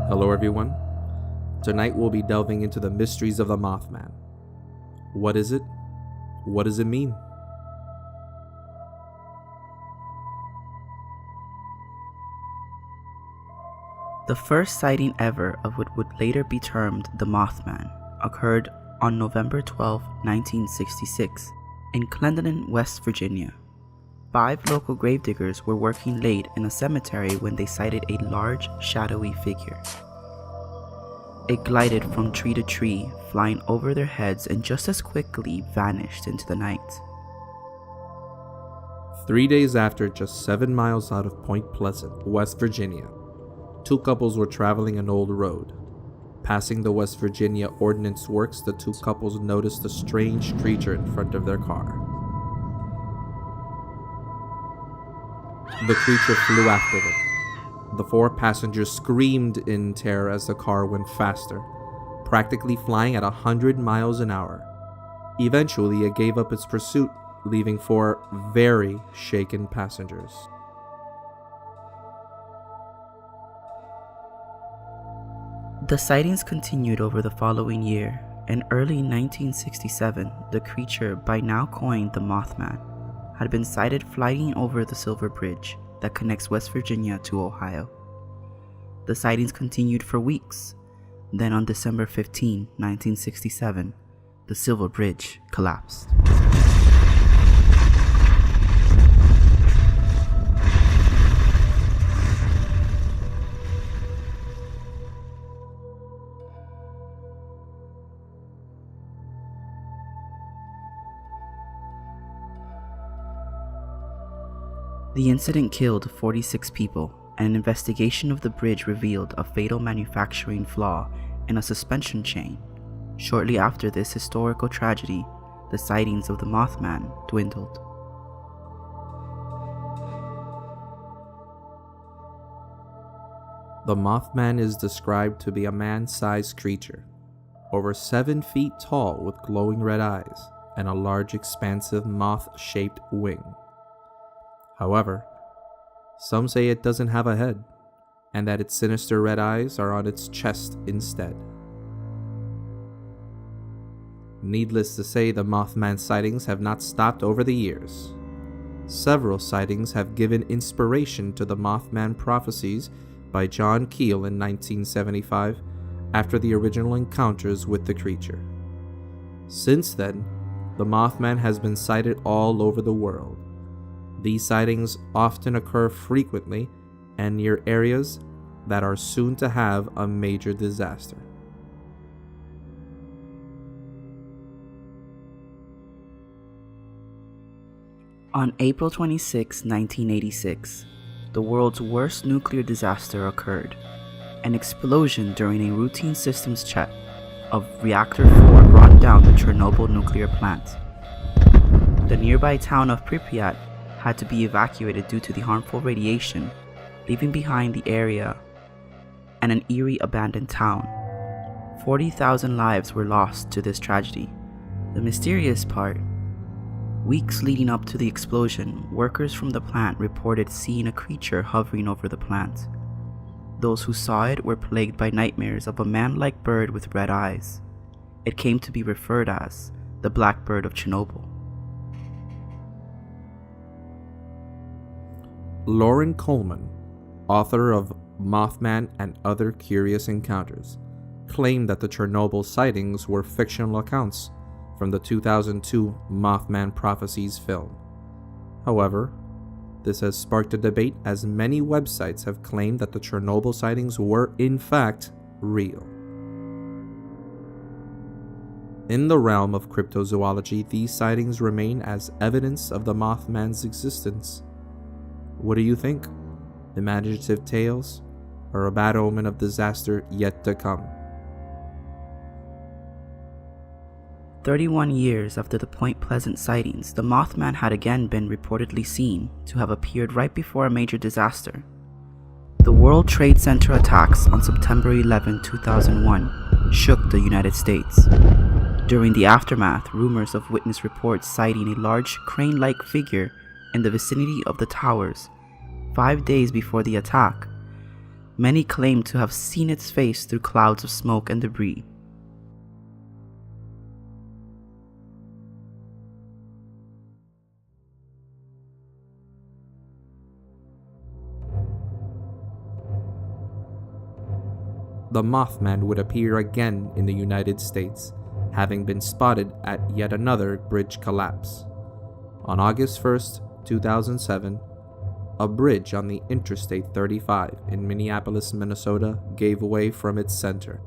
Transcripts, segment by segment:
Hello everyone. Tonight we'll be delving into the mysteries of the Mothman. What is it? What does it mean? The first sighting ever of what would later be termed the Mothman occurred on November 12, 1966, in Clendenin, West Virginia. 5 local gravediggers were working late in a cemetery when they sighted a large, shadowy figure. It glided from tree to tree, flying over their heads, and just as quickly vanished into the night. 3 days after, just 7 miles out of Point Pleasant, West Virginia, 2 couples were traveling an old road. Passing the West Virginia Ordnance Works, the 2 couples noticed a strange creature in front of their car. The creature flew after them. The 4 passengers screamed in terror as the car went faster, practically flying at 100 miles an hour. Eventually, it gave up its pursuit, leaving 4 very shaken passengers. The sightings continued over the following year. In early 1967, the creature, by now coined the Mothman, had been sighted flying over the Silver Bridge that connects West Virginia to Ohio. The sightings continued for weeks. Then on December 15, 1967, the Silver Bridge collapsed. The incident killed 46 people, and an investigation of the bridge revealed a fatal manufacturing flaw in a suspension chain. Shortly after this historical tragedy, the sightings of the Mothman dwindled. The Mothman is described to be a man-sized creature, over 7 feet tall with glowing red eyes and a large expansive moth-shaped wing. However, some say it doesn't have a head, and that its sinister red eyes are on its chest instead. Needless to say, the Mothman sightings have not stopped over the years. Several sightings have given inspiration to the Mothman prophecies by John Keel in 1975 after the original encounters with the creature. Since then, the Mothman has been sighted all over the world. These sightings often occur frequently and near areas that are soon to have a major disaster. On April 26, 1986, the world's worst nuclear disaster occurred. An explosion during a routine systems check of Reactor 4 brought down the Chernobyl nuclear plant. The nearby town of Pripyat had to be evacuated due to the harmful radiation, leaving behind the area and an eerie abandoned town. 40,000 lives were lost to this tragedy. The mysterious part: weeks leading up to the explosion, workers from the plant reported seeing a creature hovering over the plant. Those who saw it were plagued by nightmares of a man-like bird with red eyes. It came to be referred as the Black Bird of Chernobyl. Lauren Coleman, author of Mothman and Other Curious Encounters, claimed that the Chernobyl sightings were fictional accounts from the 2002 Mothman Prophecies film. However, this has sparked a debate as many websites have claimed that the Chernobyl sightings were in fact real. In the realm of cryptozoology, these sightings remain as evidence of the Mothman's existence. What do you think? Imaginative tales, or a bad omen of disaster yet to come? 31 years after the Point Pleasant sightings, the Mothman had again been reportedly seen to have appeared right before a major disaster. The World Trade Center attacks on September 11, 2001 shook the United States. During the aftermath, rumors of witness reports citing a large crane-like figure in the vicinity of the towers 5 days before the attack Many claim to have seen its face through clouds of smoke and debris. The Mothman would appear again in the United States, having been spotted at yet another bridge collapse. On August 1st, 2007, a bridge on the Interstate 35 in Minneapolis, Minnesota gave way from its center.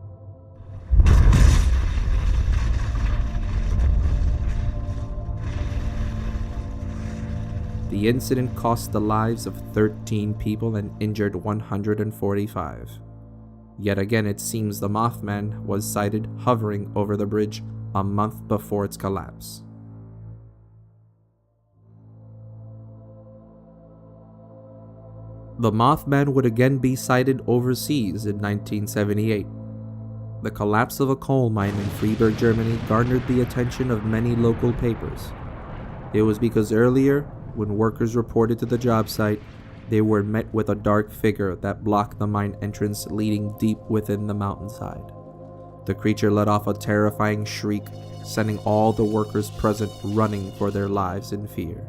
The incident cost the lives of 13 people and injured 145. Yet again, it seems the Mothman was sighted hovering over the bridge a month before its collapse. The Mothman would again be sighted overseas in 1978. The collapse of a coal mine in Freiburg, Germany garnered the attention of many local papers. It was because earlier, when workers reported to the job site, they were met with a dark figure that blocked the mine entrance leading deep within the mountainside. The creature let off a terrifying shriek, sending all the workers present running for their lives in fear.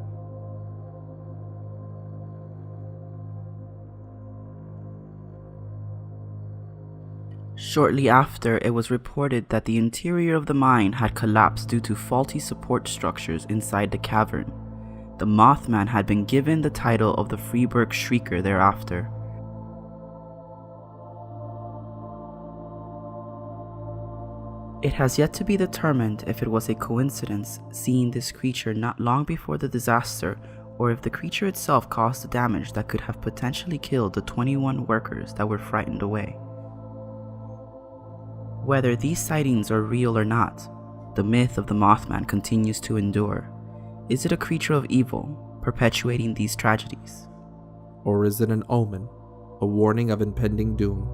Shortly after, it was reported that the interior of the mine had collapsed due to faulty support structures inside the cavern. The Mothman had been given the title of the Freiburg Shrieker thereafter. It has yet to be determined if it was a coincidence seeing this creature not long before the disaster, or if the creature itself caused the damage that could have potentially killed the 21 workers that were frightened away. Whether these sightings are real or not, the myth of the Mothman continues to endure. Is it a creature of evil, perpetuating these tragedies? Or is it an omen, a warning of impending doom?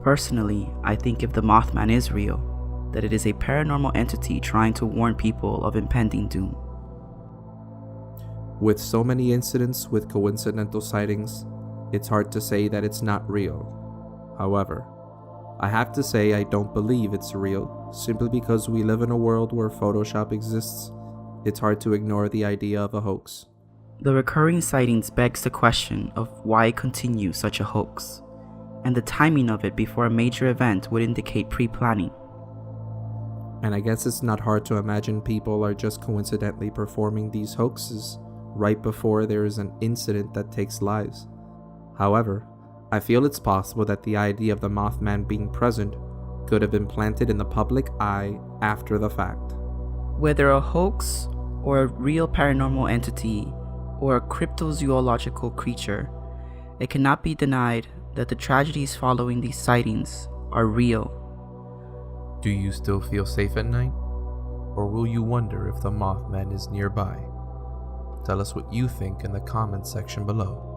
Personally, I think if the Mothman is real, that it is a paranormal entity trying to warn people of impending doom. With so many incidents with coincidental sightings, it's hard to say that it's not real. However, I have to say I don't believe it's real, simply because we live in a world where Photoshop exists. It's hard to ignore the idea of a hoax. The recurring sightings begs the question of why continue such a hoax, and the timing of it before a major event would indicate pre-planning. And I guess it's not hard to imagine people are just coincidentally performing these hoaxes right before there is an incident that takes lives. However, I feel it's possible that the idea of the Mothman being present could have been planted in the public eye after the fact. Whether a hoax or a real paranormal entity or a cryptozoological creature, it cannot be denied that the tragedies following these sightings are real. Do you still feel safe at night? Or will you wonder if the Mothman is nearby? Tell us what you think in the comments section below.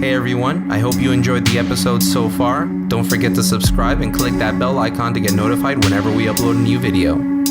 Hey everyone, I hope you enjoyed the episode so far. Don't forget to subscribe and click that bell icon to get notified whenever we upload a new video.